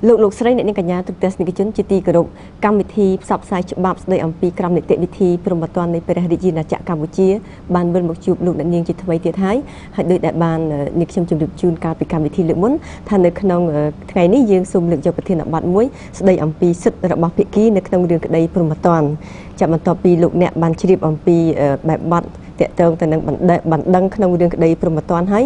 លោកស្រីអ្នកនាងកញ្ញាទូទាំងស្នេហ៍ជនជាទីគោរពកម្មវិធីផ្សព្វផ្សាយច្បាប់ស្ដីអំពីក្រមនីតិវិធីព្រហ្មទណ្ឌនៃព្រះរាជាណាចក្រកម្ពុជាបានវិលមកជួបលោកអ្នកនាងជាថ្មីទៀតហើយដោយដែលបាននាងខ្ញុំជម្រាបជូនកាលពីកម្មវិធីលើកមុនថានៅក្នុងថ្ងៃនេះយើងសូមលើកយកប្រធានបទមួយស្ដីអំពីសិទ្ធិរបស់ភាគីនៅក្នុងរឿងក្តីព្រហ្មទណ្ឌចាប់បន្ទាប់ពីលោកអ្នកបានជ្រាបអំពីបែបបទតកតងទៅនឹងបណ្ដឹងក្នុងរឿងក្តីព្រហ្មទណ្ឌហើយ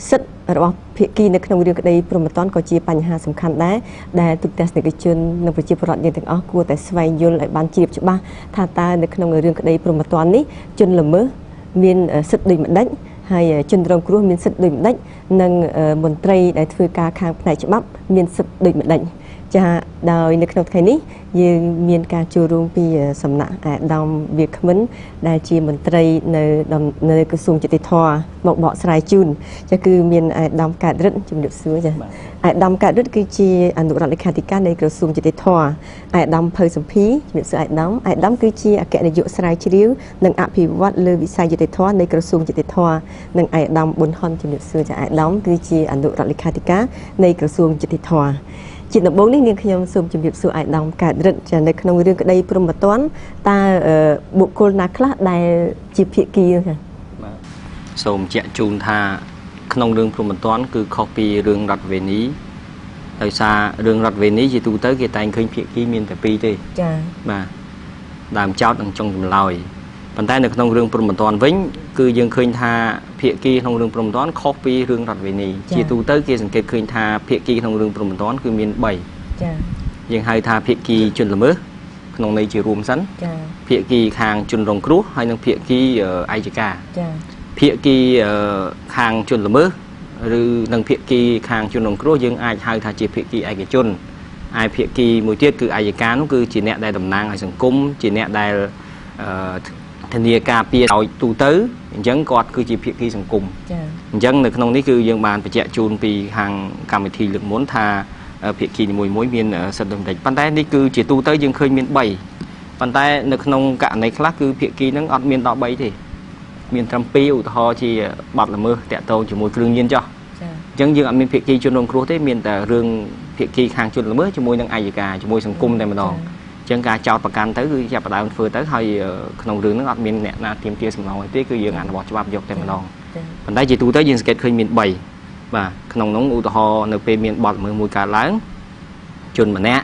សិទ្ធិរបស់ភាគីនៅក្នុងរឿងក្តីព្រហ្មទណ្ឌក៏ជាបញ្ហាសំខាន់ដែរដែលទូទាំងស្នេហ៍ជននិងប្រជាពលរដ្ឋយើងទាំងអស់គួរតែស្វែងយល់ឲ្យបានជ្រាបច្បាស់ថាតើនៅក្នុងរឿងក្តីព្រហ្មទណ្ឌនេះជនល្មើសមានសិទ្ធិដូចម្ដេចហើយជនរងគ្រោះមានសិទ្ធិដូចម្ដេចនិងមន្ត្រីដែលធ្វើការខាងផ្នែកច្បាប់មានសិទ្ធិដូចម្ដេចចាដោយនៅក្នុងថ្ងៃនេះយើងមានការចូលរួមពីសំណាក់អាដាមវាគ្មិនដែលជាមន្ត្រីនៅក្រសួងយុតិធម៌មកបកស្រាយជូនចាគឺមានអាដាមកើតរិទ្ធជំរាបសួរចាអាដាមកើតរិទ្ធគឺជាអនុរដ្ឋលេខាធិការនៃក្រសួងយុតិធម៌អាដាមភៅសំភីជំរាបសួរអាដាមគឺជាអគ្គនាយកស្រាវជ្រាវនិងអភិវឌ្ឍលើវិស័យយុតិធម៌នៃក្រសួងយុតិធម៌និងអាដាមប៊ុនហុនជំរាបសួរចាអាដាមគឺជាអនុរដ្ឋលេខាធិការនៃក្រសួងយុតិធម៌ជាដំបូងនេះនាងខ្ញុំសូមជម្រាបសួរអាយដាមកើតរិទ្ធចានៅក្នុងរឿងក្តីព្រហ្មទណ្ឌតើបុគ្គលណាខ្លះដែលជាភាគីចាបាទសូមជែកជូនថាក្នុងរឿងព្រហ្មទណ្ឌគឺខុសពីរឿងរដ្ឋវេនីដោយសាររឿងរដ្ឋវេនីជាទូទៅគេតែងឃើញភាគីមានតែពីរទេចាបាទដើមចោតនិងចុងចម្លើយប៉ុន្តែនៅក្នុងរឿងព្រហ្មទណ្ឌវិញគឺយើងឃើញថាភាគីក្នុងរឿងព្រហ្មទណ្ឌខុសពីរឿងរដ្ឋវេនីជាទូទៅគេសង្កេតឃើញថាភាគីក្នុងរឿងព្រហ្មទណ្ឌគឺមាន3ចាយើងហៅថាភាគីជនល្មើសក្នុងន័យជារួមសិនចាភាគីខាងជនរងគ្រោះហើយនិងភាគីអัยការចាភាគីខាងជនល្មើសឬនិងភាគីខាងជនរងគ្រោះយើងអាចហៅថាជាភាគីឯកជនហើយភាគីមួយទៀតគឺអัยការនោះគឺជាអ្នកដែលតំណាងឲ្យសង្គមជាអ្នកដែលធានាការពារឲ្យទូទៅអញ្ចឹងគាត់គឺជាភាគីសង្គមចា៎អញ្ចឹងនៅក្នុងនេះគឺយើងបានបញ្ជាក់ជូនពីខាងកម្មវិធីលើកមុនថាភាគីនីមួយៗមានសិទ្ធិដូចម្ដេចប៉ុន្តែនេះគឺជាទូទៅយើងឃើញមាន3ប៉ុន្តែនៅក្នុងករណីខ្លះគឺភាគីហ្នឹងអត់មានដល់3ទេមានត្រឹម2ឧទាហរណ៍ជាបាត់ល្មើសតាក់ទងជាមួយគ្រឿងញៀនចោះចា៎អញ្ចឹងយើងអត់មានភាគីជនរងគ្រោះទេមានតែរឿងភាគីខាងជនល្មើសជាមួយនឹងអัยការជាមួយសង្គមតែម្ដងចឹងការចោតប្រកាន់ទៅគឺចាប់ផ្ដើមធ្វើទៅហើយក្នុងរឿងហ្នឹងអត់មានអ្នកណាទាមទារសំណងទេគឺយើងអនុវត្តច្បាប់យកតែម្ដងប៉ុន្តែជាទូទៅយើងសង្កេតឃើញមាន3បាទក្នុងនោះឧទាហរណ៍នៅពេលមានបទល្មើសមួយកើតឡើងជនម្នាក់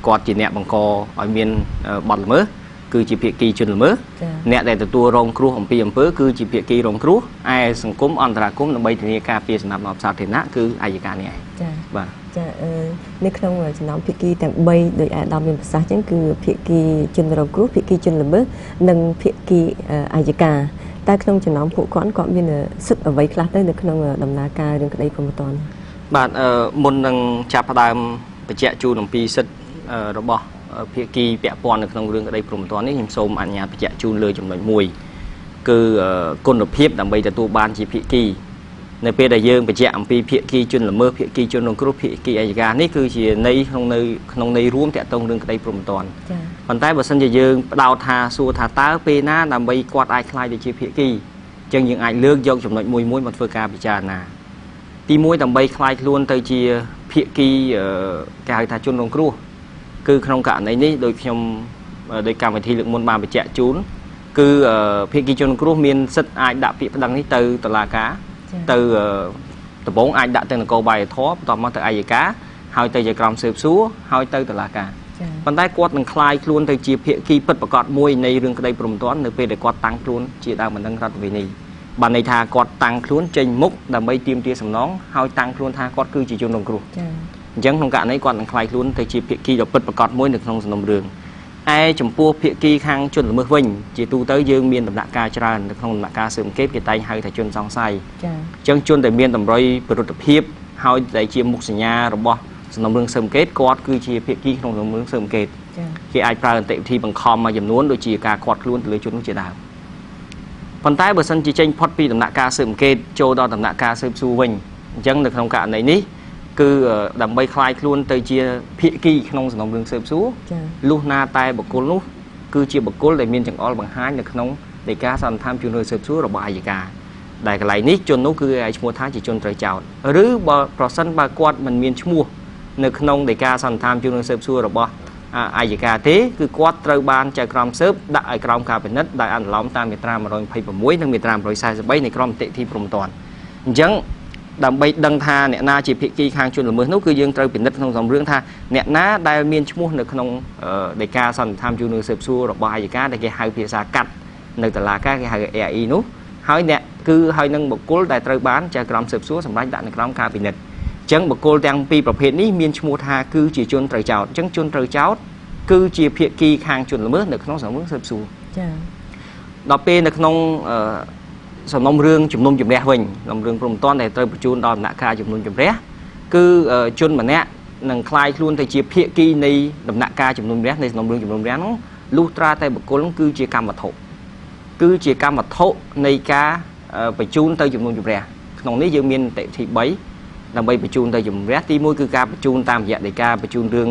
គាត់ជាអ្នកបង្កឲ្យមានបទល្មើសគឺជាភាគីជនល្មើសអ្នកដែលទទួលរងគ្រោះអំពីអំពើគឺជាភាគីរងគ្រោះឯសង្គមអន្តរាគមន៍ដើម្បីធានាការពារសំណាប់របស់សាធារណៈគឺអัยការនេះឯងចា៎បាទចានៅក្នុងចំណោមភាគីទាំង3ដោយអាដាមមានប្រសាសន៍អញ្ចឹងគឺភាគីជនរងគ្រោះភាគីជនល្មើសនិងភាគីអัยការតែក្នុងចំណោមពួកគាត់មានសិទ្ធិអ្វីខ្លះទៅនៅក្នុងដំណើរការរឿងក្តីព្រហ្មទណ្ឌបាទមុននឹងចាប់ផ្ដើមបញ្ជាក់ជូនអំពីសិទ្ធិរបស់ភាគីពាក់ព័ន្ធនៅក្នុងរឿងក្តីព្រហ្មទណ្ឌនេះខ្ញុំសូមអនុញ្ញាតបញ្ជាក់ជូនលើចំណុចមួយគឺគុណភាពដើម្បីទទួលបានជាភាគីនៅពេលដែលយើងបញ្ជាក់អំពីភាគីជនល្មើសភាគីជនរងគ្រោះភាគីអัยការនេះគឺជាន័យក្នុងន័យរួមតាក់ទងរឿងក្តីព្រហ្មទណ្ឌប៉ុន្តែបើសិនជាយើងផ្ដោតថាសួរថាតើពេលណាដើម្បីគាត់អាចខ្លាយទៅជាភាគីអញ្ចឹងយើងអាចលើកយកចំណុចមួយមកធ្វើការពិចារណាទី1ដើម្បីខ្លាយខ្លួនទៅជាភាគីគេហៅថាជនរងគ្រោះគឺក្នុងករណីនេះដោយខ្ញុំដោយកម្មវិធីលើកមុនបានបញ្ជាក់ជូនគឺភាគីជនរងគ្រោះមានសិទ្ធិអាចដាក់ពាក្យប្តឹងនេះទៅតុលាការទៅដំបងអាចដាក់ទៅនគរបាលធម៌បន្ទាប់មកទៅអัยការហើយទៅជាក្រុមស៊ើបសួរហើយទៅតុលាការប៉ុន្តែគាត់នឹងខ្លាយខ្លួនទៅជាភាគីពិតប្រាកដមួយនៃរឿងក្តីព្រហ្មទណ្ឌនៅពេលដែលគាត់តាំងខ្លួនជាដើមបណ្ដឹងរដ្ឋវេនីបានន័យថាគាត់តាំងខ្លួនចេញមុខដើម្បីទាមទារសំណងហើយតាំងខ្លួនថាគាត់គឺជាជនរងគ្រោះអញ្ចឹងក្នុងករណីគាត់នឹងខ្លាយខ្លួនទៅជាភាគីដ៏ពិតប្រាកដមួយនៅក្នុងសំណុំរឿងឯចំពោះភាគីខាងជនល្មើសវិញជាទូទៅយើងមានដំណាក់កាលច្រើននៅក្នុងដំណាក់កាលស៊ើបអង្កេតគេតែងហៅថាជនសង្ស័យចា៎អញ្ចឹងជនដែលមានតម្រុយប្រតិភិបហើយដែលជាមុខសញ្ញារបស់សំណុំរឿងស៊ើបអង្កេតគាត់គឺជាភាគីក្នុងសំណុំរឿងស៊ើបអង្កេតគេអាចប្រើអន្តិវិធីបង្ខំមួយចំនួនដូចជាការឃាត់ខ្លួនទៅលើជននោះជាដើមប៉ុន្តែបើសិនជាចេញផុតពីដំណាក់កាលស៊ើបអង្កេតចូលដល់ដំណាក់កាលស៊ើបសួរវិញអញ្ចឹងនៅក្នុងករណីនេះគឺដើម្បីខ្លាយខ្លួនទៅជាភាគីក្នុងសំណុំរឿងស៊ើបសួរលុះណាតែបុគ្គលនោះគឺជាបុគ្គលដែលមានចង្អុលបង្ហាញនៅក្នុងនៃការសន្និដ្ឋានជួនរយស៊ើបសួររបស់អัยការដែលកន្លែងនេះជននោះគឺឲ្យឈ្មោះថាជាជនត្រូវចោទឬបើប្រសិនបើគាត់មិនមានឈ្មោះ នៅក្នុងដីកាសន្និដ្ឋានជួននឹងស៊ើបសួររបស់អាយកាទេគឺគាត់ត្រូវបានចៅក្រមស៊ើបដាក់ឲ្យក្រមការពិនិត្យដោយអនុលោមតាមមាត្រា126និងមាត្រា143នៃក្រមនីតិវិធីព្រហ្មទណ្ឌអញ្ចឹងដើម្បីដឹងថាអ្នកណាជាភាគីខាងជនល្មើសនោះគឺយើងត្រូវពិនិត្យក្នុងសំរឿងថាអ្នកណាដែលមានឈ្មោះនៅក្នុងដីកាសន្និដ្ឋានជួននឹងស៊ើបសួររបស់អាយកាដែលគេហៅភាសាកាត់នៅតុលាការគេហៅ ARE នោះហើយអ្នកគឺហើយនឹងបុគ្គលដែលត្រូវបានចៅក្រមស៊ើបសួរសម្រាប់ដាក់នៅក្រមការពិនិត្យអញ្ចឹងបុគ្គលទាំងពីរប្រភេទនេះមានឈ្មោះថាគឺជាជនត្រូវចោទអញ្ចឹងជនត្រូវចោទគឺជាភាគីខាងជនល្មើសនៅក្នុងសំណុំស៊ើបសួរចា៎ដល់ពេលនៅក្នុងសំណុំរឿងជំនុំជម្រះវិញសំណុំរឿងព្រហ្មទណ្ឌដែលត្រូវបញ្ជូនដល់ដំណាក់កាលជំនុំជម្រះគឺជនម្នាក់នឹងคลายខ្លួនទៅជាភាគីនៃដំណាក់កាលជំនុំជម្រះនៃសំណុំរឿងជំនុំជម្រះនោះលុះត្រាតែបុគ្គលគឺជាកម្មវត្ថុគឺជាកម្មវត្ថុនៃការបញ្ជូនទៅជំនុំជម្រះក្នុងនេះយើងមាននីតិវិធី3ដើម្បីបញ្ជូនទៅជំនុំជម្រះទី1គឺការបញ្ជូនតាមរយៈដីកាបញ្ជូនរឿង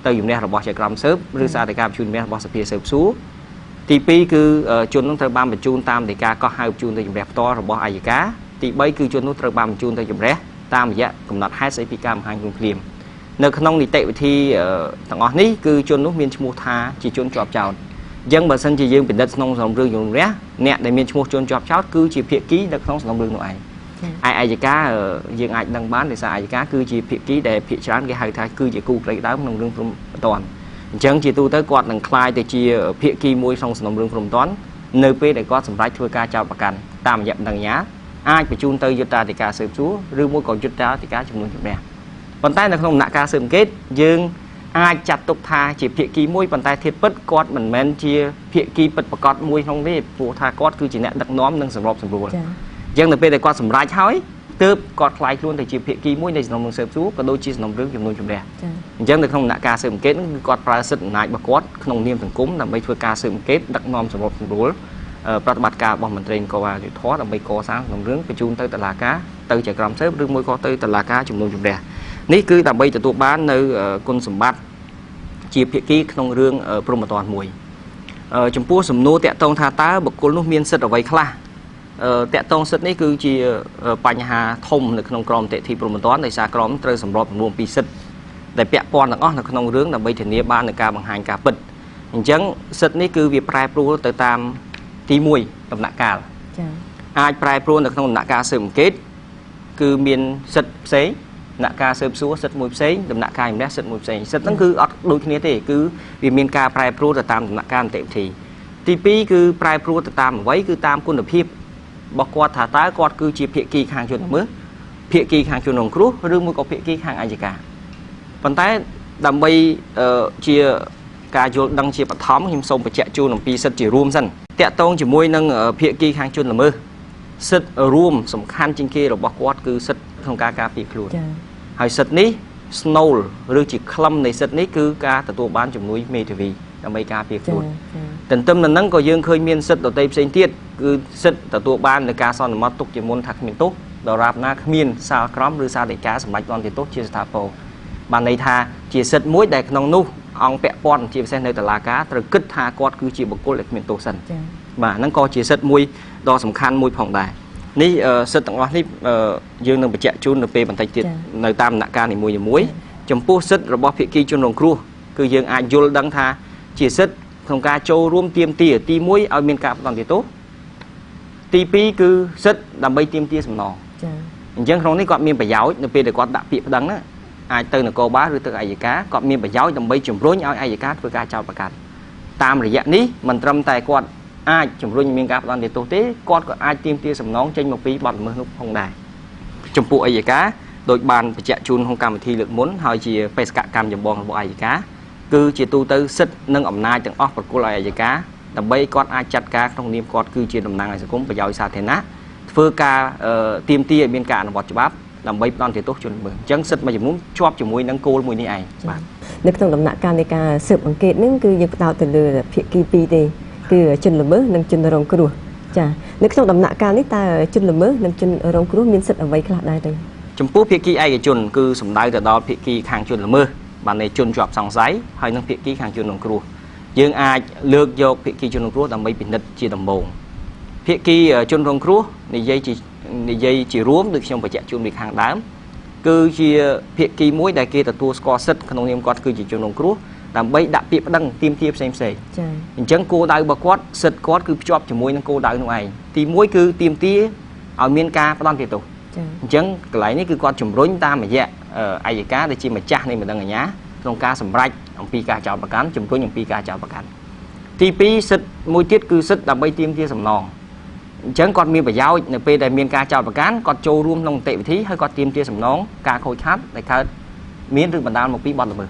ទៅជំនះរបស់ចៅក្រមស៊ើបឬសារដីកាបញ្ជូនជំនះរបស់សភាស៊ើបសួរទី2គឺជននោះត្រូវបានបញ្ជូនតាមដីកាកោះហៅបញ្ជូនទៅជំនះផ្ទាល់របស់អាយកាទី3គឺជននោះត្រូវបានបញ្ជូនទៅជំនះតាមរយៈកំណត់ហេតុស្អីពីការបង្ហាញខ្លួនភ្លាមនៅក្នុងនីតិវិធីទាំងអស់នេះគឺជននោះមានឈ្មោះថាជាជនជាប់ចោទអញ្ចឹងបើសិនជាយើងពិនិត្យក្នុងសំណុំរឿងជំនះអ្នកដែលមានឈ្មោះជនជាប់ចោទគឺជាភាគីនៅក្នុងសំណុំរឿងនោះឯងអាយកាយើងអាចដឹងបានដោយសារអាយកាគឺជាភាគីដែលភាគច្រើនគេហៅថាគឺជាគូព្រៃដើមក្នុងរឿងព្រហ្មទណ្ឌអញ្ចឹងជាទូទៅគាត់នឹងคลายទៅជាភាគីមួយក្នុងសំណុំរឿងព្រហ្មទណ្ឌនៅពេលដែលគាត់សម្រេចធ្វើការចោទប្រកាន់តាមរយៈបណ្ដឹងអាជ្ញាអាចបញ្ជូនទៅយុត្តាធិការស៊ើបសួរឬមួយក៏យុត្តាធិការជំនុំជម្រះប៉ុន្តែនៅក្នុងដំណាក់កាលស៊ើបអង្កេតយើងអាចចាត់ទុកថាជាភាគីមួយប៉ុន្តែធៀបពិតគាត់មិនមែនជាភាគីពិតប្រាកដមួយក្នុងនេះព្រោះថាគាត់គឺជាអ្នកដឹកនាំនិងសម្របសម្រួលអញ្ចឹងនៅពេលដែលគាត់សម្រេចហើយទើបគាត់คลายខ្លួនទៅជាភាគីមួយនៃសំណុំរឿងស៊ើបសួរក៏ដូចជាសំណុំរឿងជំនុំជម្រះអញ្ចឹងនៅក្នុងដំណាក់កាលស៊ើបអង្កេតគឺគាត់ប្រើសិទ្ធិអំណាចរបស់គាត់ក្នុងនាមសង្គមដើម្បីធ្វើការស៊ើបអង្កេតដឹកនាំសម្របសម្រួលប្រតិបត្តិការរបស់មន្ត្រីនគរបាលយុត្តិធម៌ដើម្បីកសាងសំណុំរឿងបញ្ជូនទៅតុលាការទៅចៅក្រមស៊ើបឬមួយក៏ទៅតុលាការជំនុំជម្រះនេះគឺដើម្បីទទួលបាននៅគុណសម្បត្តិជាភាគីក្នុងរឿងព្រហ្មទណ្ឌមួយចំពោះសំណួរតាក់ទងថាតើបុគ្គលនោះមានសិទ្ធិអ្វីខ្លះតាក់ទងសិទ្ធិនេះគឺជាបញ្ហាធំនៅក្នុងក្រមនីតិវិធីព្រហ្មទណ្ឌដោយសារក្រមត្រូវសម្របសម្រួលពីសិទ្ធិដែលពាក់ព័ន្ធទាំងអស់នៅក្នុងរឿងដើម្បីធានាបាននូវការបង្ហាញការពិតអញ្ចឹងសិទ្ធិនេះគឺវាប្រែប្រួលទៅតាមទី1ដំណាក់កាលចា៎អាចប្រែប្រួលនៅក្នុងដំណាក់កាលស៊ើបអង្កេតគឺមានសិទ្ធិផ្សេងដំណាក់កាលស៊ើបសួរសិទ្ធិមួយផ្សេងដំណាក់កាលជំនះសិទ្ធិមួយផ្សេងសិទ្ធិហ្នឹងគឺអត់ដូចគ្នាទេគឺវាមានការប្រែប្រួលទៅតាមដំណាក់កាលនីតិវិធីទី2គឺប្រែប្រួលទៅតាមអ្វីគឺតាមគុណភាពរបស់គាត់ថាតើគាត់គឺជាភាគីខាងជនល្មើសភាគីខាងជនរងគ្រោះឬមួយក៏ភាគីខាងអាយកាប៉ុន្តែដើម្បីជាការយល់ដឹងជាបឋមខ្ញុំសូមបញ្ជាក់ជូនអំពីសិទ្ធិជារួមសិនតាក់ទងជាមួយនឹងភាគីខាងជនល្មើសសិទ្ធិរួមសំខាន់ជាងគេរបស់គាត់គឺសិទ្ធិក្នុងការការពារខ្លួនហើយសិទ្ធិនេះស្នូលឬជាក្លឹមនៃសិទ្ធិនេះគឺការទទួលបានជំនួយមេធាវីដើម្បីការពារខ្លួនទន្ទឹមនឹងហ្នឹងក៏យើងឃើញមានសិទ្ធិដទៃផ្សេងទៀតគឺសិទ្ធិទទួលបាននៅការសន្មតទុកជាមុនថាគ្មានទោសដរាបណាគ្មានសាលក្រមឬសាលដីកាសម្រាប់ទណ្ឌទោសជាស្ថាពរបានន័យថាជាសិទ្ធិមួយដែលក្នុងនោះអង្គពាក់ព័ន្ធជាពិសេសនៅតុលាការត្រូវគិតថាគាត់គឺជាបុគ្គលដែលគ្មានទោសសិនបាទហ្នឹងក៏ជាសិទ្ធិមួយដ៏សំខាន់មួយផងដែរនេះសិទ្ធិទាំងអស់នេះយើងនឹងបញ្ជាក់ជូននៅពេលបន្តិចទៀតនៅតាមដំណាក់កាលនីមួយៗចំពោះសិទ្ធិរបស់ភាគីជនរងគ្រោះគឺយើងអាចយល់ដឹងថាជាសិទ្ធិក្នុងការចូលរួមទាមទារទី1ឲ្យមានការផ្តន្ទាទោសទី2គឺសិទ្ធិដើម្បីទាមទារសំណងចា៎អញ្ចឹងក្នុងនេះគាត់មានប្រយោជន៍នៅពេលដែលគាត់ដាក់ពាក្យប្តឹងណាអាចទៅនគរបាលឬទៅអាយកាគាត់មានប្រយោជន៍ដើម្បីជំរុញឲ្យអាយកាធ្វើការចោទប្រកាន់តាមរយៈនេះមិនត្រឹមតែគាត់អាចជំរុញមានការផ្តន្ទាទោសទេគាត់ក៏អាចទាមទារសំណងចេញមកពីបទល្មើសនោះផងដែរចំពោះអាយកាដោយបានបញ្ជាក់ជូនក្នុងកម្មវិធីលើកមុនហើយជាបេសកកម្មចម្បងរបស់អាយកាគឺជាទូទៅសិទ្ធិនិងអំណាចទាំងអស់ប្រគល់ឲ្យអាយកាដើម្បីគាត់អាចចាត់ការក្នុងនាមគាត់គឺជាតំណាងឲ្យសង្គមប្រយោជន៍សាធារណៈធ្វើការទាមទារឲ្យមានការអនុវត្តច្បាប់ដើម្បីផ្តន្ទាទោសជនល្មើសអញ្ចឹងសិទ្ធិមួយចំនួនជាប់ជាមួយនឹងគោលមួយនេះឯងបាទនៅក្នុងដំណាក់កាលនៃការស៊ើបអង្កេតហ្នឹងគឺយើងផ្ដោតទៅលើភាគីពីរទេគឺជនល្មើសនិងជនរងគ្រោះចានៅក្នុងដំណាក់កាលនេះតើជនល្មើសនិងជនរងគ្រោះមានសិទ្ធិអ្វីខ្លះដែរទេចំពោះភាគីឯកជនគឺសំដៅទៅដល់ភាគីខាងជនល្មើសបាននៃជនជាប់សង្ស័យហើយនិងភាគីខាងជនរងគ្រោះយើងអាចលើកយកភាគីជនរងគ្រោះដើម្បីពិនិត្យជាដំបូងភាគីជនរងគ្រោះនិយាយជារួមដូចខ្ញុំបញ្ជាក់ជូនពីខាងដើម cứ chỉ việc kỳ muối đại kia là tua score sứt không niệm quạt cứ chỉ cho nông cướp làm bay đặc biệt đăng tim thiệp xem chẳng cô đào bạc quát sứt quát cứ chọc chỉ muối năng cô đào ngoài thì muối cứ tim tía ở miền ca bắt tiếp tục chẳng cái này cứ quạt chùm rối ta mà dạ ai cá để chi mà cha này mình đang ở nhá trong ca sầm rạch ông pi ca chào bạc cán chùm rối những pi ca chào bạc cán thì pi sứt muối tiết cứ sứt làm bay tim tia sầm nòng chẳng còn miền bờ giáoในពេលដែលមានការចោទប្រកាន់គាត់ចូលរួមក្នុងនីតិវិធីហើយគាត់ទាមទារសំណងការខូចខាតដែលកើតមានឬបណ្ដាលមកពីបទល្មើស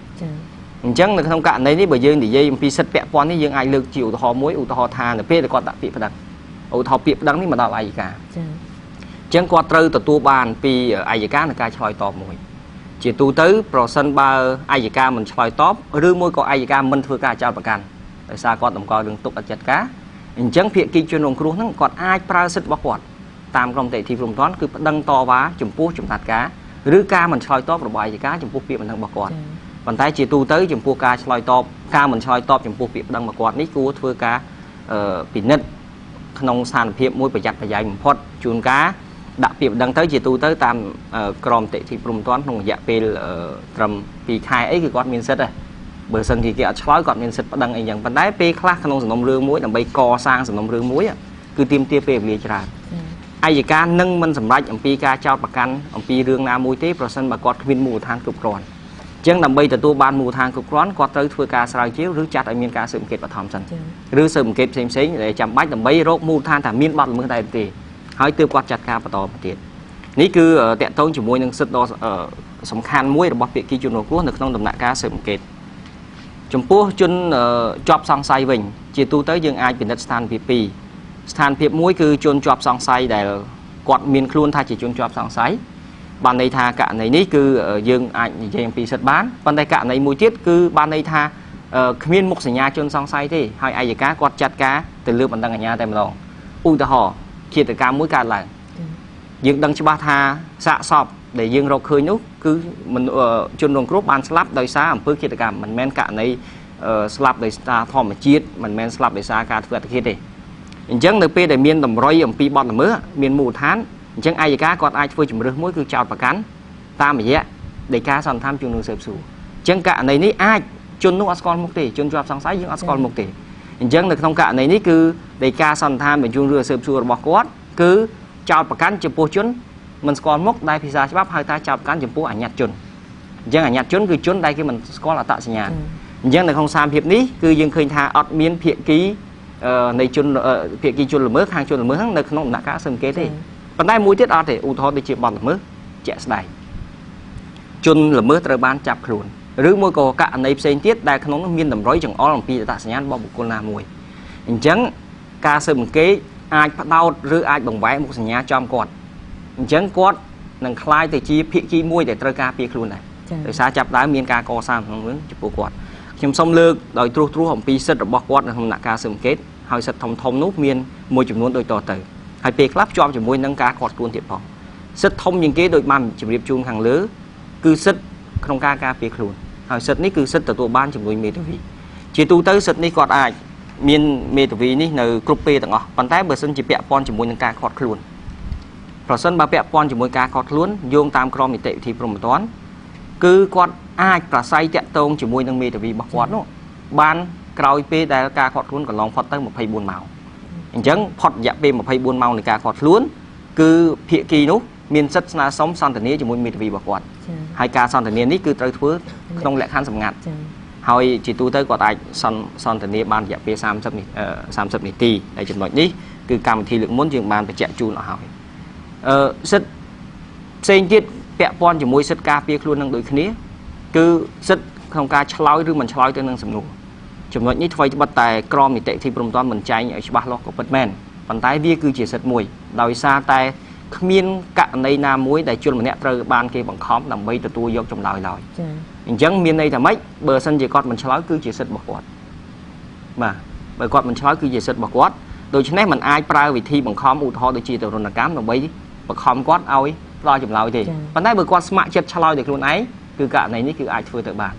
អញ្ចឹងនៅក្នុងករណីនេះបើយើងនិយាយអំពីសិទ្ធិពាក់ព័ន្ធនេះយើងអាចលើកជាឧទាហរណ៍មួយឧទាហរណ៍ថានៅពេលដែលគាត់ដាក់ពាក្យប្តឹងឧទាហរណ៍ពាក្យប្តឹងនេះមកដល់អាយកាអញ្ចឹងគាត់ត្រូវទទួលបានពីអាយកានឹងការឆ្លើយតបមួយជាទូទៅប្រសិនបើអាយកាមិនឆ្លើយតបឬមួយក៏អាយកាមិនធ្វើការចោទប្រកាន់ដោយសារគាត់តម្កល់រឿងទុកអចិត្តការអញ្ចឹងភាគីជនរងគ្រោះហ្នឹងគាត់អាចប្រើសិទ្ធិរបស់គាត់តាមក្រមនីតិវិធីព្រំទាន់គឺប្តឹងតវ៉ាចំពោះចំណាត់ការឬការមិនឆ្លើយតបរបស់អាយកាចំពោះពាក្យបណ្ដឹងរបស់គាត់ប៉ុន្តែជាទូទៅចំពោះការឆ្លើយតបការមិនឆ្លើយតបចំពោះពាក្យបណ្ដឹងរបស់គាត់នេះគួរធ្វើការពិនិត្យក្នុងស្ថានភាពមួយប្រយ័ត្នប្រយែងបំផុតជួនកាលដាក់ពាក្យបណ្ដឹងទៅជាទូទៅតាមក្រមនីតិវិធីព្រំទាន់ក្នុងរយៈពេលត្រឹម2ខែអីគឺគាត់មានសិទ្ធិដែរបើសិនជាគេអត់ឆ្លើយគាត់មានសិទ្ធិប្តឹងអីយ៉ាងប៉ុន្តែពេលខ្លះក្នុងសំណុំរឿងមួយដើម្បីកសាងសំណុំរឿងមួយគឺទាមទារពេលវេលាច្រើនអាយកានឹងមិនសម្រេចអំពីការចោទប្រកាន់អំពីរឿងណាមួយទេប្រសិនបើគាត់គ្មានមូលដ្ឋានគ្រប់គ្រាន់អញ្ចឹងដើម្បីទទួលបានមូលដ្ឋានគ្រប់គ្រាន់គាត់ត្រូវធ្វើការស្រាវជ្រាវឬចាត់ឲ្យមានការស៊ើបអង្កេតបឋមសិនឬស៊ើបអង្កេតផ្សេងៗដែលចាំបាច់ដើម្បីរកមូលដ្ឋានថាមានបទល្មើសដែរទេហើយទើបគាត់ចាត់ការបន្តទៅទៀតនេះគឺតកតងជាមួយនឹងសិទ្ធិដ៏សំខាន់មួយរបស់ភាគីជនរងគ្រោះនៅក្នុងដំណាក់កាលស៊ើបអង្កេតចំពោះជនជាប់សង្ស័យវិញជាទូទៅយើងអាចពិនិត្យស្ថានភាពពីរស្ថានភាពមួយគឺជនជាប់សង្ស័យដែលគាត់មានខ្លួនថាជាជនជាប់សង្ស័យបានន័យថាករណីនេះគឺយើងអាចនិយាយអំពីសិទ្ធិបានប៉ុន្តែករណីមួយទៀតគឺបានន័យថាគ្មានមុខសញ្ញាជនសង្ស័យទេហើយអាយកាគាត់ចាត់ការទៅលើបណ្ដឹងអាជ្ញាតែម្ដងឧទាហរណ៍ឃាតកម្មមួយកើតឡើងយើងដឹងច្បាស់ថាសាកសពដែលយើងរកឃើញនោះគឺជនរងគ្រោះបានស្លាប់ដោយសារអំពើឃាតកម្មមិនមែនករណីស្លាប់ដោយសារធម្មជាតិមិនមែនស្លាប់ដោយសារការធ្វើអត្តឃាតទេអញ្ចឹងនៅពេលដែលមានតម្រុយអំពីបទល្មើសមានមូលដ្ឋានអញ្ចឹងអាយកាគាត់អាចធ្វើជំរឿសមួយគឺចោទប្រកាន់តាមរយៈដីកាសន្និដ្ឋានជំនុំស៊ើបសួរអញ្ចឹងករណីនេះអាចជននោះអត់ស្គាល់មុខទេជនជាប់សង្ស័យយើងអត់ស្គាល់មុខទេអញ្ចឹងនៅក្នុងករណីនេះគឺដីកាសន្និដ្ឋានបញ្ជូនរឿងស៊ើបសួររបស់គាត់គឺចោទប្រកាន់ចំពោះជនមិនស្គាល់មុខដែលភាសាច្បាប់ហៅថាចោទប្រកាន់ចំពោះអាជ្ញាជនអញ្ចឹងអាជ្ញាជនគឺជនដែលគេមិនស្គាល់អត្តសញ្ញាណអញ្ចឹងនៅក្នុងសារភាពនេះគឺយើងឃើញថាអត់មានភាគីនៃជនភាគីជនល្មើសខាងជនល្មើសហ្នឹងនៅក្នុងដំណាក់កាលស៊ើបអង្កេតទេប៉ុន្តែមួយទៀតអត់ទេឧទាហរណ៍ដូចជាបទល្មើសជាក់ស្ដែងជនល្មើសត្រូវបានចាប់ខ្លួនឬមួយក៏ករណីផ្សេងទៀតដែលក្នុងនោះមានតម្រុយចង្អុលអំពីអត្តសញ្ញាណរបស់បុគ្គលណាមួយអញ្ចឹងការស៊ើបអង្កេតអាចផ្ដោតឬអាចបង្វែរមុខសញ្ញាចំគាត់អញ្ចឹងគាត់នឹងคล้ายទៅជាភាគីមួយដែលត្រូវការពារខ្លួនដែរដោយសារចាប់ដើមមានការកសាងក្នុងរឿងចំពោះគាត់ខ្ញុំសូមលើកដោយត្រួសត្រាសអំពីសិទ្ធិរបស់គាត់នៅក្នុងដំណាក់កាលស៊ើបអង្កេតហើយសិទ្ធិធំនោះមានមួយចំនួនដូចតទៅហើយពេលខ្លះភ្ជាប់ជាមួយនឹងការខាត់ខ្លួនទៀតផងសិទ្ធិធំជាងគេដូចបានជម្រាបជូនខាងលើគឺសិទ្ធិក្នុងការការពារខ្លួនហើយសិទ្ធិនេះគឺសិទ្ធិទទួលបានជំនួយមេធាវីជាទូទៅសិទ្ធិនេះគាត់អាចមានមេធាវីនេះនៅគ្រប់ពេលទាំងអស់ប៉ុន្តែបើសិនជាពាក់ព័ន្ធជាមួយនឹងការខាត់ខ្លួនប្រសិនបើពាក់ព័ន្ធជាមួយការខាត់ខ្លួនយោងតាមក្រមនីតិវិធីព្រហ្មទណ្ឌគឺគាត់អាចប្រស័យតាក់ទងជាមួយនឹងមេធាវីរបស់គាត់នោះបានក្រោយពេលដែលការខាត់ខ្លួនកន្លងផុតទៅ24ម៉ោងអញ្ចឹងផុតរយៈពេល24ម៉ោងនៃការខាត់ខ្លួនគឺភាគីនោះមានសិទ្ធិស្នើសុំសន្ទនាជាមួយមេធាវីរបស់គាត់ហើយការសន្ទនានេះគឺត្រូវធ្វើក្នុងលក្ខខណ្ឌសម្ងាត់ហើយជាទូទៅគាត់អាចសន្ទនាបានរយៈពេល30នាទីហើយចំណុចនេះគឺកម្មវិធីលើកមុនយើងបានបញ្ជាក់ជូនអស់ហើយសិទ្ធិផ្សេងទៀតពាក់ព័ន្ធជាមួយសិទ្ធិការពារខ្លួននឹងដូចគ្នាគឺសិទ្ធិក្នុងការឆ្លើយឬមិនឆ្លើយទៅនឹងសំណួរចំណុចនេះថ្មីត្បិតតែក្រមនីតិវិធីព្រំទាន់មិនចែងឲ្យច្បាស់លាស់ក៏ពិតមែនប៉ុន្តែវាគឺជាសិទ្ធិមួយដោយសារតែគ្មានករណីណាមួយដែលជនម្នាក់ត្រូវបានគេបង្ខំដើម្បីទទួលយកចម្លើយឡើយអញ្ចឹងមានន័យថាម៉េចបើសិនជាគាត់មិនឆ្លើយគឺជាសិទ្ធិរបស់គាត់បាទបើគាត់មិនឆ្លើយគឺជាសិទ្ធិរបស់គាត់ដូច្នេះมันអាចប្រើវិធីបង្ខំឧទាហរណ៍ដូចជាទរណកម្មដើម្បីបង្ខំគាត់ឲ្យផ្ដល់ចម្លើយទេប៉ុន្តែបើគាត់ស្ម័គ្រចិត្តឆ្លើយដោយខ្លួនឯងគឺករណីនេះគឺអាចធ្វើទៅបាន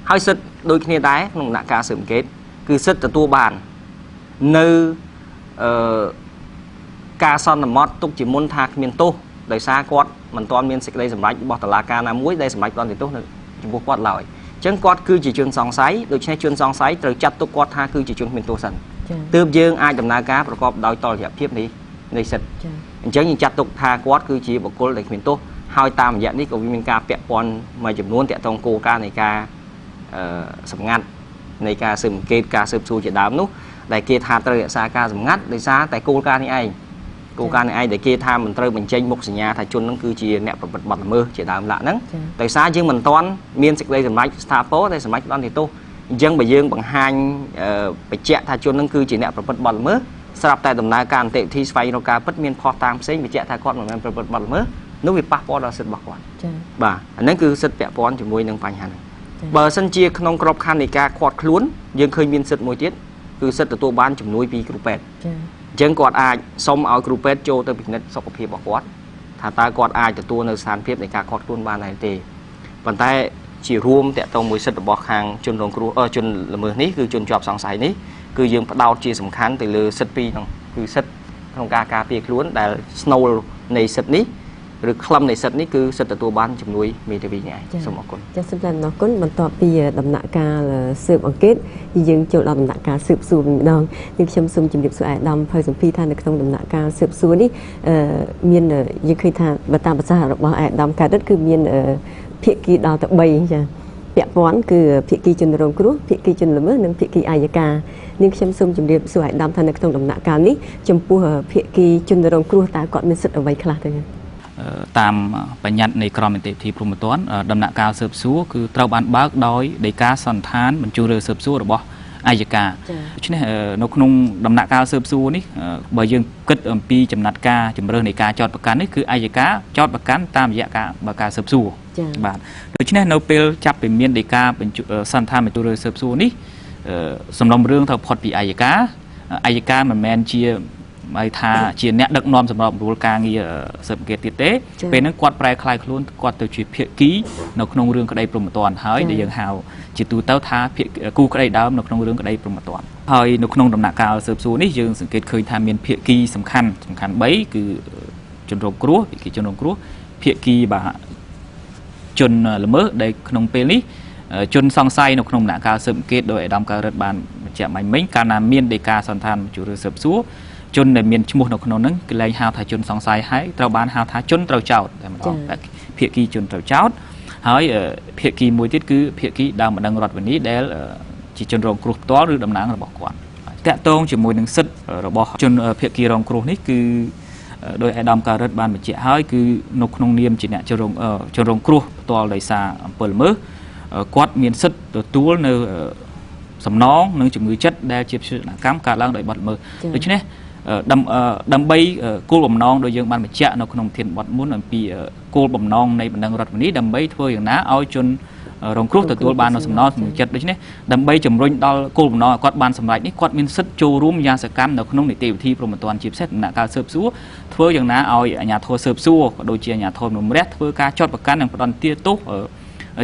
ហើយសិទ្ធិដូចគ្នាដែរក្នុងដំណាក់កាលស៊ើបអង្កេតគឺសិទ្ធិទទួលបាននៅការសន្មត់ទុកជាមុនថាគ្មានទោស ដោយសារគាត់មិនទាន់មានសេចក្តីសម្រេចរបស់តុលាការណាមួយដែលសម្រេចបានទៅទោសនៅចំពោះគាត់ឡើយអញ្ចឹងគាត់គឺជាជនសង្ស័យដូច្នេះជនសង្ស័យត្រូវចាត់ទុកគាត់ថាគឺជាជនគ្មានទោសសិនទើបយើងអាចដំណើរការប្រកបដោយតុល្យភាពនៃសិទ្ធិអញ្ចឹងយើងចាត់ទុកថាគាត់គឺជាបុគ្គលដែលគ្មានទោសហើយតាមរយៈនេះក៏មានការពាក់ព័ន្ធមួយចំនួនតាក់ទងគោលការណ៍នៃការសម្ងាត់នៃការស៊ើបអង្កេតការស៊ើបសួរជាដើមនោះដែលគេថាត្រូវរក្សាការសម្ងាត់ដោយសារតែគោលការណ៍នេះឯងគោលការណ៍នេះឯងដែលគេថាមិនត្រូវបញ្ចេញមុខសញ្ញាថាជននឹងគឺជាអ្នកប្រព្រឹត្តបទល្មើសជាដើមឡាក់ហ្នឹងដោយសារយើងមិនទាន់មានសេចក្តីសម្រេចស្ថាពរតែសម្រេចផ្តន្ទាទោសអញ្ចឹងបើយើងបង្ហាញបញ្ជាក់ថាជននឹងគឺជាអ្នកប្រព្រឹត្តបទល្មើសស្រាប់តែដំណើរការអន្តរជាតិស្វែងរកការពិតមានភស្តុតាងផ្សេងបញ្ជាក់ថាគាត់មិនមែនប្រព្រឹត្តបទល្មើសនោះវាប៉ះពាល់ដល់សិទ្ធិរបស់គាត់បាទអាហ្នឹងគឺសិទ្ធិពាក់ព័ន្ធជាមួយនឹងបញ្ហាហ្នឹងបើសិនជាក្នុងក្របខ័ណ្ឌនៃការឃាត់ខ្លួនយើងឃើញមានសិទ្ធិមួយទៀតគឺសិទ្ធិទទួលបានជំនួយពីគ្រូពេទ្យអញ្ចឹងគាត់អាចសុំឲ្យគ្រូពេទ្យចូលទៅពិនិត្យសុខភាពរបស់គាត់ថាតើគាត់អាចទទួលនៅស្ថានភាពនៃការឃាត់ខ្លួនបានដែរទេប៉ុន្តែជារួមតកតងមួយសិទ្ធិរបស់ខាងជនរងគ្រោះជនល្មើសនេះគឺជនជាប់សង្ស័យនេះគឺយើងផ្ដោតជាសំខាន់ទៅលើសិទ្ធិពីរហ្នឹងគឺសិទ្ធិក្នុងការការពារខ្លួនដែលស្នូលនៃសិទ្ធិនេះឬខ្លឹមនៃសិទ្ធិនេះគឺសិទ្ធិទទួលបានជំនួយមេធាវីនេះឯងសូមអរគុណចាសសូមអរគុណបន្ទាប់ពីដំណាក់កាលស៊ើបអង្កេតយើងចូលដល់ដំណាក់កាលស៊ើបសួរម្ដងនេះខ្ញុំសូមជម្រាបសួរអាដាមភៅសម្ភារថានៅក្នុងដំណាក់កាលស៊ើបសួរនេះមានយើងឃើញថាបើតាមប្រសាសន៍របស់អាដាមកើតគឺមានភាគីដល់ទៅ3ចាពាក់ព័ន្ធគឺភាគីជនរងគ្រោះភាគីជនល្មើសនិងភាគីអัยការនាងខ្ញុំសូមជម្រាបសួរអាដាមថានៅក្នុងដំណាក់កាលនេះចំពោះភាគីជនរងគ្រោះតើគាត់មានសិទ្ធិអ្វីខ្លះទៅតាមបញ្ញត្តិនៃក្រមនីតិវិធីព្រហ្មទណ្ឌដំណាក់កាលស៊ើបសួរគឺត្រូវបានបើកដោយដីកាសន្តានបញ្ជូនរឿងស៊ើបសួររបស់អัยការដូច្នេះនៅក្នុងដំណាក់កាលស៊ើបសួរនេះបើយើងគិតអំពីចំណាត់ការជំរើសនៃការចោទប្រកាន់នេះគឺអัยការចោទប្រកាន់តាមរយៈការបើកការស៊ើបសួរបាទដូច្នេះនៅពេលចាប់ពីមានដីកាសន្តានបញ្ជូនរឿងស៊ើបសួរនេះសំណុំរឿងត្រូវផុតពីអัยការមិនមែនជាហើយថាជាអ្នកដឹកនាំសម្រាប់រំលការងារស៊ើបអង្កេតទៀតទេពេលហ្នឹងគាត់ប្រែក្លាយខ្លួនគាត់ទៅជាភាគីនៅក្នុងរឿងក្តីព្រហ្មទណ្ឌហើយដែលយើងហៅជាទូទៅថាគូក្តីដើមនៅក្នុងរឿងក្តីព្រហ្មទណ្ឌហើយនៅក្នុងដំណាក់កាលស៊ើបសួរនេះយើងសង្កេតឃើញថាមានភាគីសំខាន់3គឺជនរងគ្រោះភាគីជនរងគ្រោះភាគីបាទជនល្មើសដែលក្នុងពេលនេះជនសង្ស័យនៅក្នុងដំណាក់កាលស៊ើបអង្កេតដោយអាដាមកើតរិទ្ធបានបញ្ជាក់មិញកាលណាមានដីកាសន្តានបញ្ជូនរឿងស៊ើបសួរជនដែលមានឈ្មោះនៅក្នុងហ្នឹងគឺលែងហៅថាជនសង្ស័យហើយត្រូវបានហៅថាជនត្រូវចោទតែម្ដងភាគីជនត្រូវចោទហើយភាគីមួយទៀតគឺភាគីដើមបណ្ដឹងរដ្ឋវិន័យដែលជាជនរងគ្រោះផ្ទាល់ឬតំណាងរបស់គាត់តាក់ទងជាមួយនឹងសិទ្ធិរបស់ជនភាគីរងគ្រោះនេះគឺដោយអាដាមកើតរិទ្ធបានបញ្ជាក់ហើយគឺនៅក្នុងនាមជាអ្នកជនរងគ្រោះផ្ទាល់ដោយសារអំពើល្មើសគាត់មានសិទ្ធិទទួលនៅសំណងនិងជំងឺចិត្តដែលជាវិញ្ញាកម្មកើតឡើងដោយបទល្មើសដូច្នេះដើម្បីគោលបំណងដោយយើងបានបញ្ជាក់នៅក្នុងធានបទមុនអំពីគោលបំណងនៃបណ្ដឹងរដ្ឋវិន័យដើម្បីធ្វើយ៉ាងណាឲ្យជនរងគ្រោះទទួលបាននៅសំណងជំងឺចិត្តដូច្នេះដើម្បីជំរុញដល់គោលបំណងឲ្យគាត់បានសម្រេចនេះគាត់មានសិទ្ធិចូលរួមយ៉ាងសកម្មនៅក្នុងនីតិវិធីព្រហ្មទណ្ឌជាពិសេសដំណាក់កាលស៊ើបសួរធ្វើយ៉ាងណាឲ្យអាជ្ញាធរស៊ើបសួរក៏ដូចជាអាជ្ញាធរនំរះធ្វើការចាត់ប្រកាន់និងផ្ដន្ទាទោស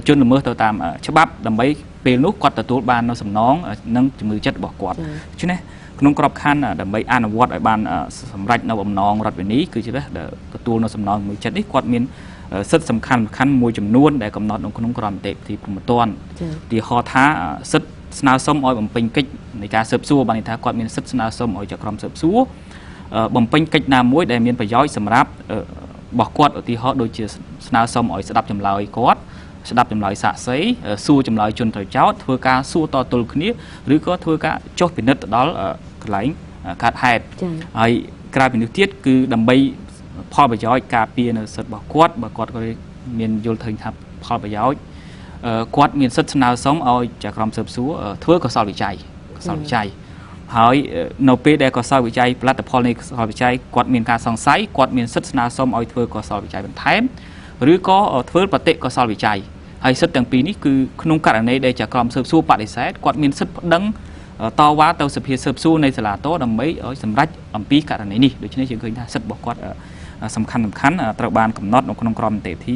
ជនល្មើសទៅតាមច្បាប់ដើម្បីពេលនោះគាត់ទទួលបាននៅសំណងនិងជំងឺចិត្តរបស់គាត់ដូច្នេះក្នុងក្របខ័ណ្ឌដើម្បីអនុវត្តឲ្យបានសម្រេចនៅបំណងរដ្ឋវិន័យគឺជាទទួលនៅសំណងជំងឺចិត្តនេះគាត់មានសិទ្ធិសំខាន់មួយចំនួនដែលកំណត់នៅក្នុងក្រមនីតិវិធីព្រហ្មទណ្ឌទីហោថាសិទ្ធិស្នើសុំឲ្យបំពេញកិច្ចនៃការស៊ើបសួរបានន័យថាគាត់មានសិទ្ធិស្នើសុំឲ្យចក្រមស៊ើបសួរបំពេញកិច្ចណាមួយដែលមានប្រយោជន៍សម្រាប់របស់គាត់ឧទាហរណ៍ដូចជាស្នើសុំឲ្យស្ដាប់ចម្លើយគាត់ស្ដាប់ចម្លើយសាក្សីសួរចម្លើយជនត្រូវចោទធ្វើការសួរតទល់គ្នាឬក៏ធ្វើការចុះពិនិត្យទៅដល់កន្លែងកើតហេតុហើយក្រៅពីនេះទៀតគឺដើម្បីផលប្រយោជន៍ការពារនៅសិទ្ធិរបស់គាត់បើគាត់ក៏មានយល់ឃើញថាផលប្រយោជន៍គាត់មានសិទ្ធិស្នើសុំឲ្យចក្រមស៊ើបសួរធ្វើកសលវិច័យហើយនៅពេលដែលកសលវិច័យផលិតផលនៃកសលវិច័យគាត់មានការសង្ស័យគាត់មានសិទ្ធិស្នើសុំឲ្យធ្វើកសលវិច័យបន្ថែមឬក៏ធ្វើបតិកសលវិច័យហើយសិទ្ធិទាំងពីរនេះគឺក្នុងករណីដែលចក្រមស៊ើបសួរបដិសេធគាត់មានសិទ្ធិប្តឹងតវ៉ាទៅសភាស៊ើបសួរនៃសាលាតដើម្បីឲ្យសម្រេចអំពីករណីនេះដូច្នេះយើងឃើញថាសិទ្ធិរបស់គាត់សំខាន់ត្រូវបានកំណត់នៅក្នុងក្រមនីតិវិធី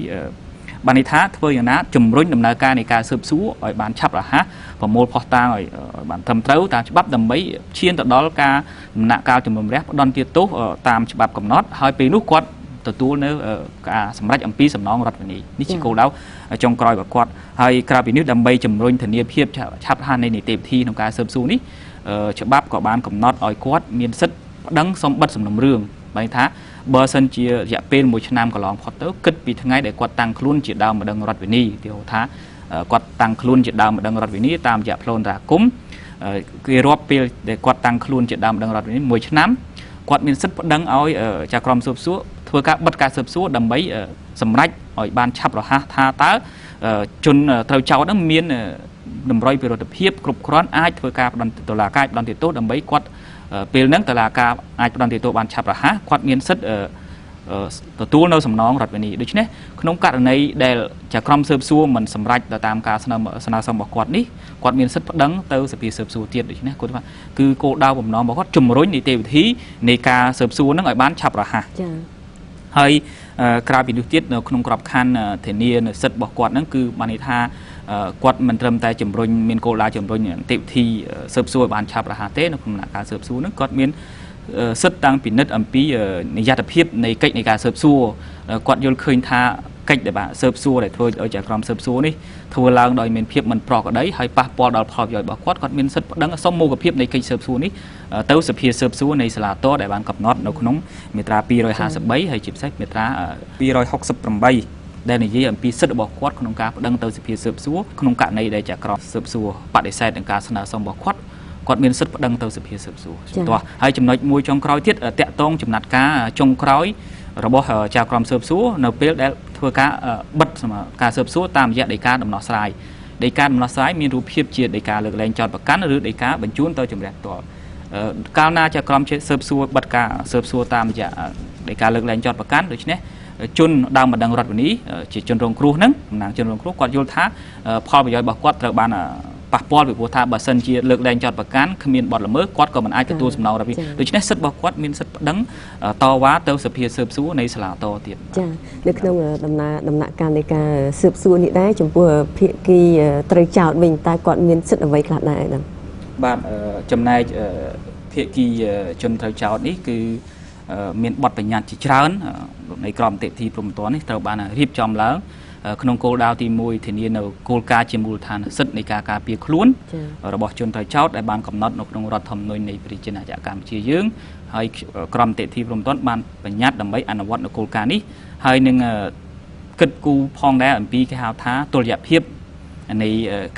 បានន័យថាធ្វើយ៉ាងណាជំរុញដំណើរការនៃការស៊ើបសួរឲ្យបានឆាប់រហ័សប្រមូលភស្តុតាងឲ្យបានត្រឹមត្រូវតាមច្បាប់ដើម្បីឈានទៅដល់ការដំណាក់កាលជំនុំរះផ្ដន្ទាទោសតាមច្បាប់កំណត់ហើយពេលនោះគាត់ ទទួលនៅការសម្រេចអំពីសំណងរដ្ឋវិន័យនេះជាគោលដៅចុងក្រោយរបស់គាត់ហើយក្រៅពីនេះដើម្បីជំរុញធានាភាពឆាប់រហ័សនៃនីតិវិធីក្នុងការស៊ើបសួរនេះច្បាប់ក៏បានកំណត់ឲ្យគាត់មានសិទ្ធិប្តឹងសុំបិទសំណុំរឿងបែរថាបើសិនជារយៈពេល1ឆ្នាំកន្លងផុតទៅគិតពីថ្ងៃដែលគាត់តាំងខ្លួនជាដើមម្ដងរដ្ឋវិន័យទីហៅថាគាត់តាំងខ្លួនជាដើមម្ដងរដ្ឋវិន័យតាមរយៈផ្លូវអន្តរាគមន៍គេរាប់ពេលដែលគាត់តាំងខ្លួនជាដើមម្ដងរដ្ឋវិន័យ1ឆ្នាំគាត់មានសិទ្ធិប្តឹងឲ្យចៅក្រមស៊ើបសួរធ្វើការបិទការស៊ើបសួរដើម្បីសម្រេចឲ្យបានឆាប់រហ័សថាតើជនត្រូវចោទហ្នឹងមានតម្រុយពីរដ្ឋភាពគ្រប់គ្រាន់អាចធ្វើការផ្តន្ទាតុលាការផ្តន្ទាទោសដើម្បីគាត់ពេលហ្នឹងតុលាការអាចផ្តន្ទាទោសបានឆាប់រហ័សគាត់មានសិទ្ធិទទួលនៅសំណងរដ្ឋវិន័យដូច្នេះក្នុងករណីដែលចៅក្រមស៊ើបសួរមិនសម្រេចទៅតាមការស្នើសុំរបស់គាត់នេះគាត់មានសិទ្ធិប្តឹងទៅសភាស៊ើបសួរទៀតដូច្នេះគាត់ថាគឺគោលដៅបំណងរបស់គាត់ជំរុញនីតិវិធីនៃការស៊ើបសួរហ្នឹងឲ្យបានឆាប់រហ័សចា៎ហើយក្រៅពីនោះទៀតនៅក្នុងក្របខ័ណ្ឌធានានៅសិទ្ធិរបស់គាត់ហ្នឹងគឺបានន័យថាគាត់មិនត្រឹមតែជំរុញមានគោលដៅជំរុញនីតិវិធីស៊ើបសួរឲ្យបានឆាប់រហ័សទេនៅក្នុងដំណាក់កាលស៊ើបសួរហ្នឹងគាត់មានសិទ្ធិតាំងពិនិត្យអំពីនិយត្តភាពនៃកិច្ចនៃការស៊ើបសួរគាត់យល់ឃើញថាកិច្ចដែលបានស៊ើបសួរដែលធ្វើឲ្យចៅក្រមស៊ើបសួរនេះធ្វើឡើងដោយមានភាពមិនប្រក្រតីហើយប៉ះពាល់ដល់ផលប្រយោជន៍របស់គាត់មានសិទ្ធិប្តឹងសុំមូលភាពនៃកិច្ចស៊ើបសួរនេះទៅសភាស៊ើបសួរនៃសាលាតដែលបានកំណត់នៅក្នុងមាត្រា253ហើយជាពិសេសមាត្រា268ដែលនិយាយអំពីសិទ្ធិរបស់គាត់ក្នុងការប្តឹងទៅសភាស៊ើបសួរក្នុងករណីដែលចៅក្រមស៊ើបសួរបដិសេធនឹងការស្នើសុំរបស់គាត់មានសិទ្ធិប្តឹងទៅសភាស៊ើបសួរទាស់ហើយចំណុចមួយចុងក្រោយទៀតតាក់ទងចំណាត់ការចុងក្រោយរបស់ចៅក្រមស៊ើបសួរនៅពេលដែលធ្វើការបិទការស៊ើបសួរតាមរយៈដីកាដំណោះស្រាយដីកាដំណោះស្រាយមានរូបភាពជាដីកាលើកលែងចោទប្រកាន់ឬដីកាបញ្ជូនទៅជំរះផ្ទាល់កាលណាចៅក្រមស៊ើបសួរបិទការស៊ើបសួរតាមរយៈដីកាលើកលែងចោទប្រកាន់ដូច្នេះជនដើមម្ដងរដ្ឋវិន័យជាជនរងគ្រោះហ្នឹងតំណាងជនរងគ្រោះគាត់យល់ថាផលប្រយោជន៍របស់គាត់ត្រូវបានប៉ះពាល់ពីព្រោះថាបើសិនជាលើកលែងចោទប្រកាន់គ្មានបទល្មើសគាត់ក៏មិនអាចទទួលសំណងរដ្ឋវិន័យដូច្នេះសិទ្ធិរបស់គាត់មានសិទ្ធិប្តឹងតវ៉ាទៅសភាស៊ើបសួរនៃសាលាតទៀតចានៅក្នុងដំណាក់កាលនៃការស៊ើបសួរនេះដែរចំពោះភាគីត្រូវចោទវិញតើគាត់មានសិទ្ធិអ្វីខ្លះដែរហ្នឹងបាទចំណែកភាគីជនត្រូវចោទនេះគឺមានបទបញ្ញត្តិជាច្រើននៃក្រមនីតិវិធីព្រហ្មទណ្ឌនេះត្រូវបានរៀបចំឡើងក្នុងគោលដៅទី1ធានានៅគោលការណ៍ជាមូលដ្ឋានសិទ្ធិនៃការការពារខ្លួនរបស់ជនត្រូវចោទដែលបានកំណត់នៅក្នុងរដ្ឋធម្មនុញ្ញនៃប្រជាណាចក្រកម្ពុជាយើងហើយក្រមនីតិវិធីព្រហ្មទណ្ឌបានបញ្ញត្តិដើម្បីអនុវត្តនៅគោលការណ៍នេះហើយនឹងគិតគូរផងដែរអំពីគេហៅថាតុល្យភាពនៃ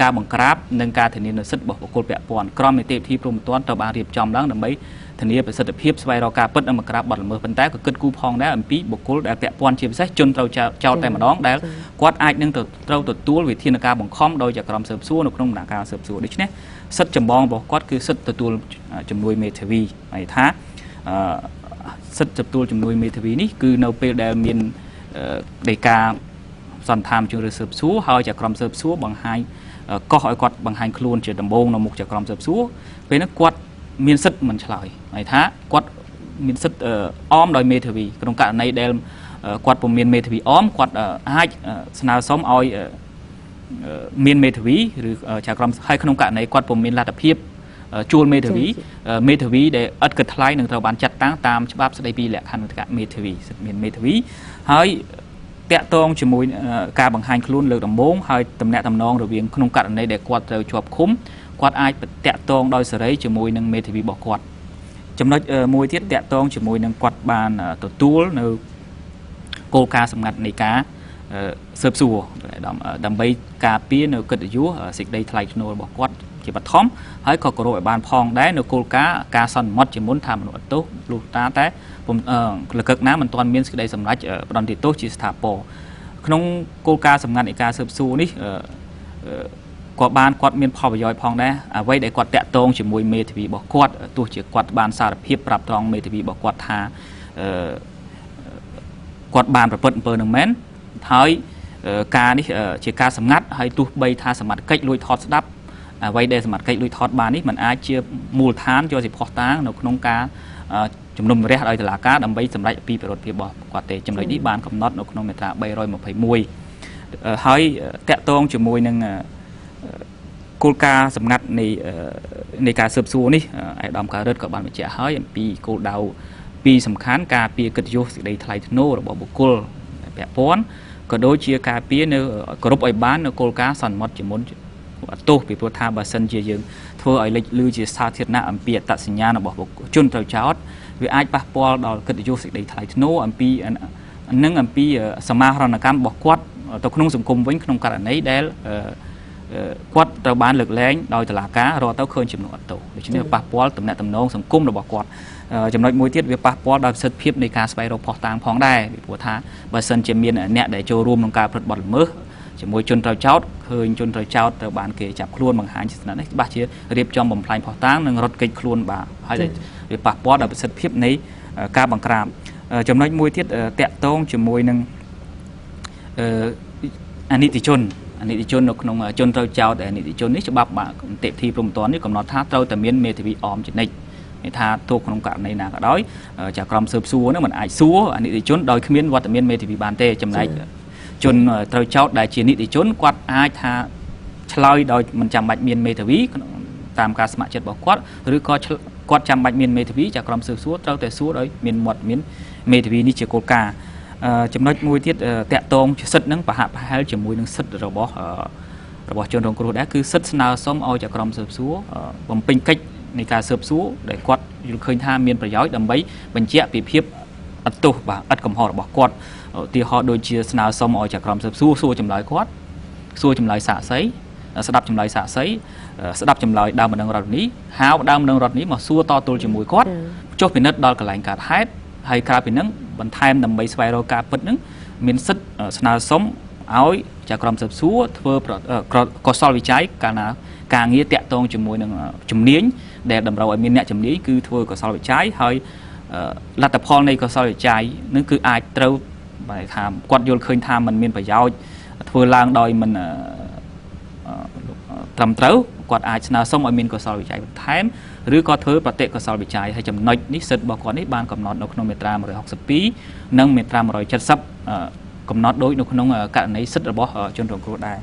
ការបង្ក្រាបនិងការធានានូវសិទ្ធិរបស់បុគ្គលពាក់ព័ន្ធក្រមនីតិវិធីព្រហ្មទណ្ឌត្រូវបានរៀបចំឡើងដើម្បីធានាប្រសិទ្ធភាពស្វែងរកការពិតនិងបង្ក្រាបបទល្មើសប៉ុន្តែក៏គិតគូរផងដែរអំពីបុគ្គលដែលពាក់ព័ន្ធជាពិសេសជនត្រូវចោទតែម្ដងដែលគាត់អាចនឹងត្រូវទទួលវិធានការបង្ខំដោយចក្រមស៊ើបសួរនៅក្នុងដំណាក់កាលស៊ើបសួរដូច្នេះសិទ្ធិចម្បងរបស់គាត់គឺសិទ្ធិទទួលជំនួយមេធាវីហើយថាសិទ្ធិទទួលជំនួយមេធាវីនេះគឺនៅពេលដែលមានដីកាសន្តានជំរឿស៊ើបសួរហើយចក្រមស៊ើបសួរបង្ហាញកោះឲ្យគាត់បង្ហាញខ្លួនជាដំបូងនៅមុខចក្រមស៊ើបសួរពេលនោះគាត់មានសិទ្ធិមិនឆ្លើយហើយថាគាត់មានសិទ្ធិអមដោយមេធាវីក្នុងករណីដែលគាត់ពុំមានមេធាវីអមគាត់អាចស្នើសុំឲ្យមានមេធាវីឬចក្រមហើយក្នុងករណីគាត់ពុំមានលទ្ធភាពជួលមេធាវីដែលឥតគិតថ្លៃនឹងត្រូវបានចាត់តាំងតាមច្បាប់ស្តីពីលក្ខខណ្ឌវិធានមេធាវីសិទ្ធិមានមេធាវីហើយតាក់ទងជាមួយការបង្ហាញខ្លួនលើកដំបូងហើយតំណែងតំណងរវាងក្នុងករណីដែលគាត់ត្រូវជាប់ឃុំគាត់អាចតាក់ទងដោយសេរីជាមួយនឹងមេធាវីរបស់គាត់ចំណុចមួយទៀតតាក់ទងជាមួយនឹងគាត់បានទទួលនៅគោលការណ៍សម្ងាត់នៃការស៊ើបសួរដើម្បីការពារនៅកិត្តិយសសេចក្តីថ្លៃថ្នូររបស់គាត់ជាបឋមហើយក៏គោរពឲ្យបានផងដែរនៅគោលការណ៍ការសន្មត់ជាមុនថាមនុស្សអត់ទោសលុះតាតែលកឹកណាមិនទាន់មានសេចក្តីសម្រេចផ្តន្ទាទោសជាស្ថាពរក្នុងគោលការណ៍សម្ងាត់នៃការស៊ើបសួរនេះគាត់មានផលប្រយោជន៍ផងដែរអ្វីដែលគាត់តាក់ទងជាមួយមេធាវីរបស់គាត់ទោះជាគាត់បានសារភាពប្រាប់ត្រង់មេធាវីរបស់គាត់ថាគាត់បានប្រព្រឹត្តអំពើនឹងមែនហើយការនេះជាការសម្ងាត់ហើយទោះបីថាសមត្ថកិច្ចលួចថតស្ដាប់អ្វីដែលសមត្ថកិច្ចលួចថតបាននេះมันអាចជាមូលដ្ឋានយកជាភស្តុតាងនៅក្នុងការជំនុំជម្រះដោយតុលាការដើម្បីសម្រេចពីប្រវត្តិភាពរបស់គាត់ទេចំណុចនេះបានកំណត់នៅក្នុងមាត្រា321ហើយតាក់ទងជាមួយនឹងគោលការណ៍សម្ងាត់នៃការស៊ើបសួរនេះអាយដាមការ៉ិតក៏បានបញ្ជាក់ហើយអំពីគោលដៅ ពីសំខាន់ការពារកិត្តិយសសេចក្តីថ្លៃថ្នូររបស់បុគ្គលពាក់ព័ន្ធក៏ដូចជាការពារនៅគោរពឲ្យបាននៅគោលការណ៍សន្មត់ជាមុនអត់ទោសពីព្រោះថាបើសិនជាយើងធ្វើឲ្យលេចលឺជាសាធារណៈអំពីអត្តសញ្ញាណរបស់ជនត្រូវចោទវាអាចប៉ះពាល់ដល់កិត្តិយសសេចក្តីថ្លៃថ្នូរអំពីនឹងអំពីសមាហរណកម្មរបស់គាត់ទៅក្នុងសង្គមវិញក្នុងករណីដែលគាត់ត្រូវបានលើកលែងដោយតុលាការរកទៅឃើញចំនួនអត់ទោសដូច្នេះប៉ះពាល់ទំនាក់ទំនងសង្គមរបស់គាត់ចំណុចមួយទៀតវាប៉ះពាល់ដល់ប្រសិទ្ធភាពនៃការស្វែងរកភស្តុតាងផងដែរពីព្រោះថាបើសិនជាមានអ្នកដែលចូលរួមក្នុងការប្រព្រឹត្តបទល្មើសជាមួយជនត្រូវចោទឃើញជនត្រូវចោទត្រូវបានគេចាប់ខ្លួនបង្ហាញជាស្និទ្ធនេះច្បាស់ជារៀបចំបំផ្លាញភស្តុតាងនិងរត់គេចខ្លួនបាទហើយវាប៉ះពាល់ដល់ប្រសិទ្ធភាពនៃការបង្ក្រាបចំណុចមួយទៀតតាក់ទងជាមួយនឹងអនិច្ចជននៅក្នុងជនត្រូវចោទអនិច្ចជននេះច្បាប់នីតិវិធីព្រហ្មទណ្ឌនេះកំណត់ថាត្រូវតែមានមេធាវីអមជានិច្ចមានថាទោះក្នុងករណីណាក៏ដោយចាក្រមស៊ើបសួរនឹងមិនអាចសួរអនិច្ចជនដោយគ្មានវត្តមានមេធាវីបានទេចំណែកជនត្រូវចោទដែលជានិតិជនគាត់អាចថាឆ្លើយដោយមិនចាំបាច់មានមេធាវីតាមការស្ម័គ្រចិត្តរបស់គាត់ឬក៏គាត់ចាំបាច់មានមេធាវីចាក្រមស៊ើបសួរត្រូវតែសួរដោយមានមាត់មានមេធាវីនេះជាគោលការណ៍ចំណុចមួយទៀតតាក់ទងសិទ្ធិនឹងប្រហាក់ប្រហែលជាមួយនឹងសិទ្ធិរបស់ជនរងគ្រោះដែរគឺសិទ្ធិស្នើសុំឲ្យចក្រមស៊ើបសួរបំពេញកិច្ចនៃការស៊ើបសួរដែលគាត់យល់ឃើញថាមានប្រយោជន៍ដើម្បីបញ្ជាក់ពីភាពអត់ទោសបាទឥតកំហុសរបស់គាត់ឧទាហរណ៍ដូចជាស្នើសុំឲ្យចក្រមស៊ើបសួរសួរចម្លើយគាត់សួរចម្លើយសាក្សីស្ដាប់ចម្លើយសាក្សីស្ដាប់ចម្លើយដើមបណ្ដឹងរដ្ឋនីហៅដើមបណ្ដឹងរដ្ឋនីមកសួរតទល់ជាមួយគាត់ចុះពិនិត្យដល់កន្លែងកើតហេតុហើយក្រៅពីហ្នឹងបន្ថែមដើម្បីស្វែងរកការពិតហ្នឹងមានសិទ្ធិស្នើសុំឲ្យចក្រមស៊ើបសួរធ្វើកុសលវិច័យកាលណាការងារតាក់ទងជាមួយនឹងជំនាញដែលតម្រូវឲ្យមានអ្នកជំនាញគឺធ្វើកុសលវិច័យហើយលទ្ធផលនៃកុសលវិច័យនឹងគឺអាចត្រូវបែរថាគាត់យល់ឃើញថាมันមានប្រយោជន៍ធ្វើឡើងដោយមិនត្រឹមត្រូវគាត់អាចស្នើសុំឲ្យមានកុសលវិច័យបន្ថែមឬក៏ធ្វើប្រតិកុសលវិច័យហើយចំណុចនេះសិទ្ធិរបស់គាត់នេះបានកំណត់នៅក្នុងមាត្រា162និងមាត្រា170កំណត់ដូចនៅក្នុងករណីសិទ្ធិរបស់ជនរងគ្រោះដែរ